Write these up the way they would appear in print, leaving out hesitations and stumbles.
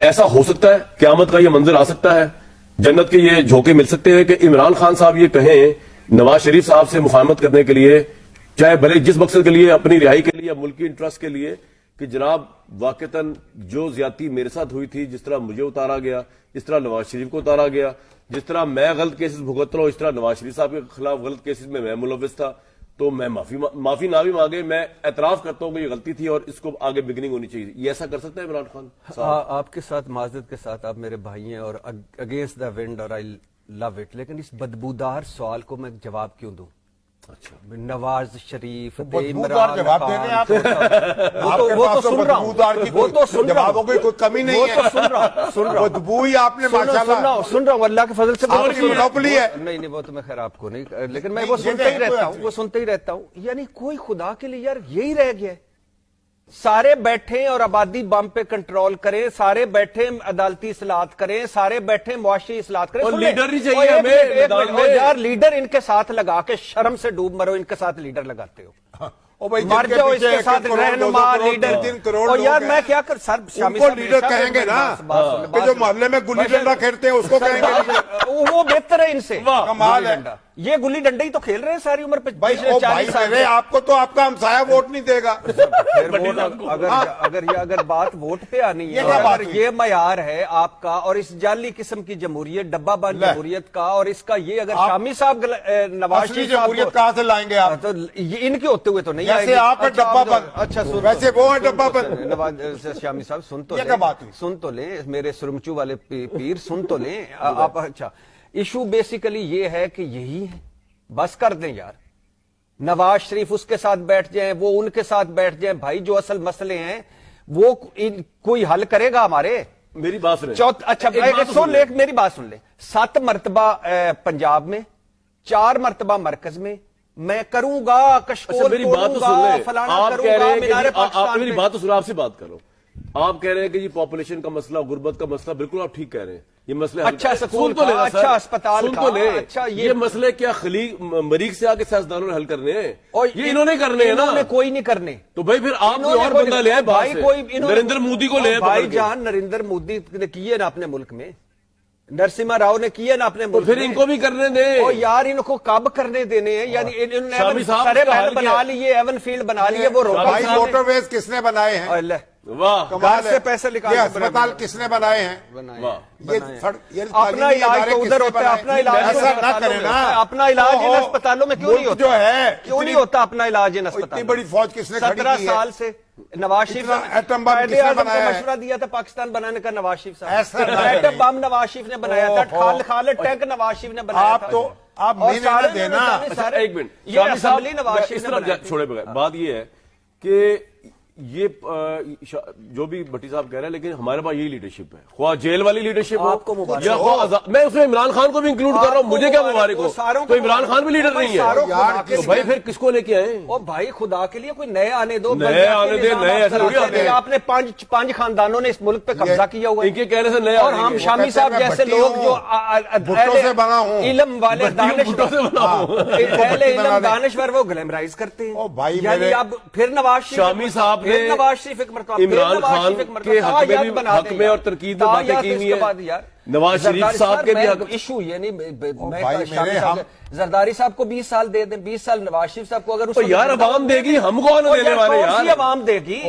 ایسا ہو سکتا ہے, قیامت کا یہ منظر آ سکتا ہے, جنت کے یہ جھونکے مل سکتے ہیں کہ عمران خان صاحب یہ کہیں نواز شریف صاحب سے مفاہمت کرنے کے لیے, چاہے بھلے جس مقصد کے لیے, اپنی رہائی کے لیے یا ملکی انٹرسٹ کے لیے, کہ جناب واقعتاً جو زیادتی میرے ساتھ ہوئی تھی, جس طرح مجھے اتارا گیا, جس طرح نواز شریف کو اتارا گیا, جس طرح میں غلط کیسز بھگت رہا ہوں, اس طرح نواز شریف صاحب کے خلاف غلط کیسز میں ملوث تھا, تو میں معافی نہ بھی مانگے, میں اعتراف کرتا ہوں کہ یہ غلطی تھی اور اس کو آگے بگننگ ہونی چاہیے. یہ ایسا کر سکتا ہے عمران خان صاحب؟ آپ کے ساتھ معذرت کے ساتھ, آپ میرے بھائی ہیں اور اگینسٹ دا ونڈ اور آئی لو اٹ, لیکن اس بدبودار سوال کو میں جواب کیوں دوں؟ اچھا, نواز شریف بدبودار جواب دے رہے ہیں آپ, وہ تو سن رہا ہوں, وہ تو سن رہا ہوں, کوئی کمی نہیں ہے, وہ تو سن رہا ہوں, بدبو ہی آپ نے ماشاءاللہ سن رہا ہوں, اللہ کے فضل سے آپ کی منوپلی ہے. نہیں وہ تو میں خیر آپ کو نہیں, لیکن میں وہ سنتا ہی رہتا ہوں, یعنی کوئی خدا کے لیے یار یہی رہ گیا ہے, سارے بیٹھیں اور آبادی بم پہ کنٹرول کریں, سارے بیٹھیں عدالتی اصلاحات کریں, سارے بیٹھیں معاشی اصلاحات کریں, اور لیڈر نہیں چاہیے ہمیں, یار لیڈر ان کے ساتھ لگا کے شرم سے ڈوب مرو, ان کے ساتھ لیڈر لگاتے ہو, مر جاؤ اس کے ساتھ رہنما لیڈر. اور یار میں کیا کر سر شامی صاحب لیڈر کہیں گے نا کہ جو محلے میں گلی ڈنڈا کھیلتے ہیں اس کو کہیں گے, وہ بہتر ہے ان سے. کمال ہے, یہ گلی ڈنڈا ہی تو کھیل رہے ہیں ساری عمر پہ. بھائی آپ کو تو آپ کا ہمسایہ ووٹ نہیں دے گا. اگر بات ووٹ پہ آنی ہے, اگر یہ معیار ہے آپ کا اور اس جعلی قسم کی جمہوریت, ڈبہ بند جمہوریت کا, اور اس کا یہ اگر شامی صاحب نواز شریف جمہوریت کہاں سے لائیں گے آپ؟ تو ان کے ہوتے ہوئے تو نہیں جیسے آپ ہے ڈبہ بند, اچھا ویسے وہ ہے ڈبہ بند. نواز شامی صاحب سن تو لیں, میرے سرمچو والے پیر سن تو لیں آپ. اچھا ایشو بیسیکلی یہ ہے کہ یہی ہے, بس کر دیں یار, نواز شریف اس کے ساتھ بیٹھ جائیں, وہ ان کے ساتھ بیٹھ جائیں, بھائی جو اصل مسئلے ہیں وہ کوئی حل کرے گا ہمارے. میری بات سنیں. اچھا سن لے, میری بات سن لے. 7 مرتبہ پنجاب میں, 4 مرتبہ مرکز میں, میں کروں گا کشکول, میری بات تو سن لیں. آپ کہہ رہے ہیں کہ میری بات تو سن, آپ سے بات کرو. آپ کہہ رہے ہیں کہ یہ پاپولیشن کا مسئلہ, غربت کا مسئلہ, بالکل آپ ٹھیک کہہ رہے ہیں, یہ مسئلے اچھا سکول کا, اچھا اسپتال کا, اچھا یہ مسئلے کیا مریخ سے آگے سیاستدانوں نے حل کرنے ہیں؟ یہ انہوں نے کرنے ہیں نا, کوئی نہیں کرنے. تو بھائی پھر آپ کوئی اور بندہ لے آئے, نریندر مودی کو لے آئے. بھائی جان نریندر مودی نے کیے نا اپنے ملک میں, نرسمہا راؤ نے کیے نا اپنے ملک, پھر ان کو بھی کرنے دیں. اور یار ان کو کب کرنے دینے ہیں, یعنی انہوں نے سارے محل بنا لیے, ایون فیلڈ بنا لیے, وہ موٹر ویز کس نے بنائے ہیں؟ گھر سے پیسے نکالے, اسپتال کس نے بنائے ہیں؟ اپنا علاج تو ادھر ہوتا ہے, اپنا علاج نہ کریں نا, اپنا علاج ان اسپتالوں میں کیوں نہیں ہوتا, جو ہے کیوں نہیں ہوتا اپنا علاج ان اسپتالوں؟ اتنی بڑی فوج کس نے کھڑی کی ہے؟ 17 سال سے نواز شریف ایٹم بم کس نے بنایا ہے؟ مشورہ دیا تھا پاکستان بنانے کا نواز شریف صاحب, ایٹم بم نواز شریف نے بنایا تھا, خالد ٹینک نواز شریف نے بنایا تھا. آپ تو آپ مہینے دینا. ایک منٹ, شامی صاحب اس طرح چھوڑے بغیر بات یہ ہے کہ یہ جو بھی بھٹی صاحب کہہ رہے ہیں, لیکن ہمارے پاس یہی لیڈرشپ ہے, خواہ جیل والی لیڈرشپ ہو یا خواہ, میں اس میں عمران خان کو بھی انکلوڈ کر رہا ہوں, مجھے کیا مبارک ہو, تو عمران خان بھی لیڈر نہیں ہے, تو بھائی پھر کس کو لے کے آئے؟ اور بھائی خدا کے لیے کوئی نئے آنے دو, نئے آنے دے, نئے ایسا تھوڑی آتے ہیں. آپ نے 5 خاندانوں نے اس ملک پہ قبضہ کیا ہوا ہے, ان کے کہنے سے نئے, اور ہم شامی صاحب جیسے لوگ جو علم والے دانشور وہ گلیمرائز کرتے ہیں. یعنی اب پھر نواز شامی صاحب نے عمران خان کے حق میں اور تنقید میں باتیں کی ہوئی ہیں, نواز شریف صاحب کے بھی ایشو, یعنی زرداری صاحب کو 20 سال دے دیں, 20 سال نواز شریف صاحب کو, اگر یار عوام دے گی, ہم کو دینے والے یار, عوام دے گی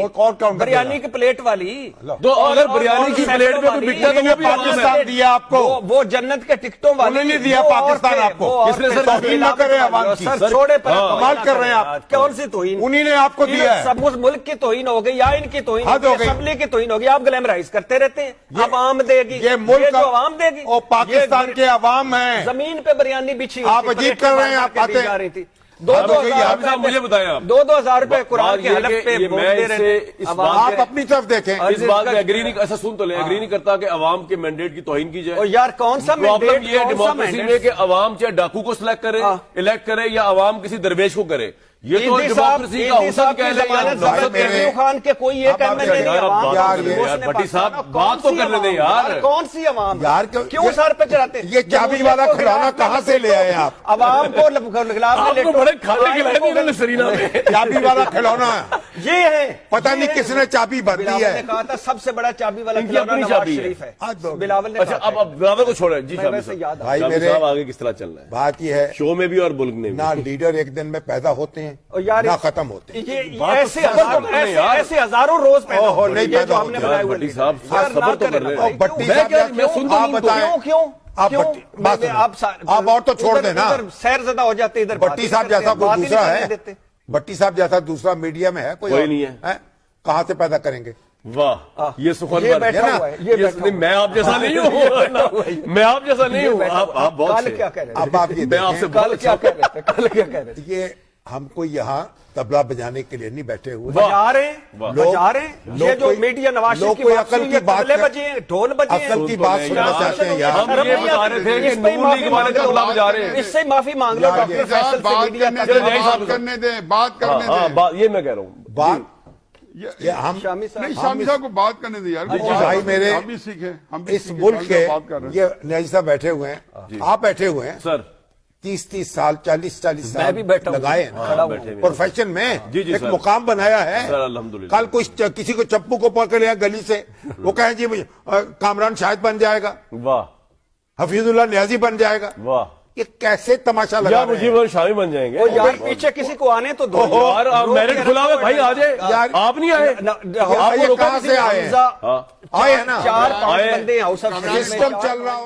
بریانی کی پلیٹ والی, تو اگر بریانی کی پلیٹ پہ کوئی بکتا تو وہ بھی پاکستان دیا آپ کو, وہ جنت کے ٹکٹوں والی نہیں دیا پاکستان آپ کو, کس نے توہین نہ کرے عوام کی, سر چھوڑے پر کمال کر رہے ہیں آپ, کون سی توہین, انہی نے آپ کو دیا ہے. سب ملک کی توہین ہو گئی یا ان کی توہین ہو گئی, اسمبلی کی توہین ہو گئی, آپ گلیمرائز کرتے رہتے ہیں. عوام دے گی, یہ ملک عوام دے گی, اور پاکستان کے عوام ہیں, زمین پہ بریانی بچھی, آپ عجیب کر رہے ہیں, آپ آتے جا رہی تھی. مجھے بتائیں, 2,000 روپے قرآن کی حلف پہ بولتے رہے. آپ اپنی طرف دیکھیں, اس بات میں ایگری نہیں, ایسا سن تو لیں, ایگری نہیں کرتا کہ عوام کے مینڈیٹ کی توہین کی جائے. اور یار کون سا پرابلم یہ ہے ڈیموکریسی میں کہ عوام چاہے ڈاکو کو سلیکٹ کرے, الیکٹ کرے, یا عوام کسی درویش کو کرے, یہ تو ڈیموکریسی کا حسن کہہ لیں ضبط خان کے کوئی ایک ایم ایل اے نہیں. بھٹی صاحب بات تو کرنے دیں یار. کون سی عوام یار کیوں سر پہ چڑھاتے؟ یہ چابی والا کھلونا کہاں سے لے آئے آپ؟ عوام کو بڑے کھانے کھلائے سرینا میں. چابی والا کھلونا یہ ہے. پتہ نہیں کس نے چابی بھر دی بلاول ہے. نے کہا تھا سب سے بڑا چابی والا کھلونا نواز شریف ہے. بلاول نے اچھا اب بلاول کو چھوڑیں. جی یاد بھائی شامی میرے صاحب آگے کس طرح چلنا ہے؟ بات یہ ہے شو میں بھی اور ملک میں بھی. نہ لیڈر ایک دن میں پیدا ہوتے ہیں نہ ختم ہوتے ہیں. ایسے ہزاروں روز پیدا اوہ نہیں یہ جو پیدا ہم نے ہوتے. بنائے ہوئے بھٹی صاحب یار صبر تو کر رہے ہیں. بھٹی میں صاحب کیا- میں سن تو آپ نہیں بتائیں. کیوں آپ بات سنیں. آپ اور تو چھوڑ دیں نا. سیر زدہ ہو جاتے ادھر. بھٹی صاحب جیسا کوئی دوسرا ہے؟ بھٹی صاحب جیسا دوسرا میڈیا میں ہے کوئی نہیں ہے. کہاں سے پیدا کریں گے؟ واہ یہ سخن یہ پر بیٹھا ہوا ہے. یہ بیٹھا ہوا ہے. میں آپ جیسا نہیں ہوں. میں آپ جیسا نہیں ہوں. آپ بہت کل کیا کہہ رہے اب آپ یہ میں آپ سے دیکھیں کل کیا کہہ رہے تھے؟ کل کیا کہہ رہے تھے؟ یہ ہم کو یہاں طبلہ بجانے کے لیے نہیں بیٹھے ہوئے. بجا رہے ہیں بجا رہے ہیں. یہ جو میڈیا نواز شریف کی بات عقل کی بات طبلے بجے ہیں ڈھول بجے ہیں. عقل کی بات سننا چاہتے ہیں یار. ہم یہ بتا رہے تھے کہ نون لیگ والے طبلہ بجا رہے ہیں. اس سے معافی مانگ لو ڈاکٹر فیصل سے. میڈیا بات کرنے دیں بات کرنے دیں. یہ میں کہہ رہا ہوں. بات یہ ہم شامی صاحب نہیں شامی صاحب کو بات کرنے دیں یار. بھائی میرے ہم بھی سیکھیں. ہم بھی اس سیکھیں. ملک کے بات کر رہے ہیں. یہ نیازی صاحب بیٹھے ہوئے ہیں آپ بیٹھے ہوئے ہیں سر 30 سال 40 میں بھی بیٹھا ہوں. لگائے کھڑا ہوں. بیٹھے ہوئے. پروفیشن میں جی جی ایک سر. مقام بنایا ہے. سر الحمدللہ. کل کسی کو چپو کو پکڑ لیا گلی سے وہ کہیں جی کامران شاہد بن جائے گا واہ حفیظ اللہ نیازی بن جائے گا. واہ یہ کیسے تماشا لگا یا رہے مجھے ہیں؟ وہ شامی بن جائیں گے. یار پیچھے کسی کو آنے تو دو. یار آپ میرٹ کھلا ہوا ہے بھائی آ جائے. یار آپ نہیں آئے. یہ کہاں سے آئے ہیں؟ حمزہ آئے ہیں نا 4-5 آئے. بندے ہیں ہاؤس آف سسٹم چل رہا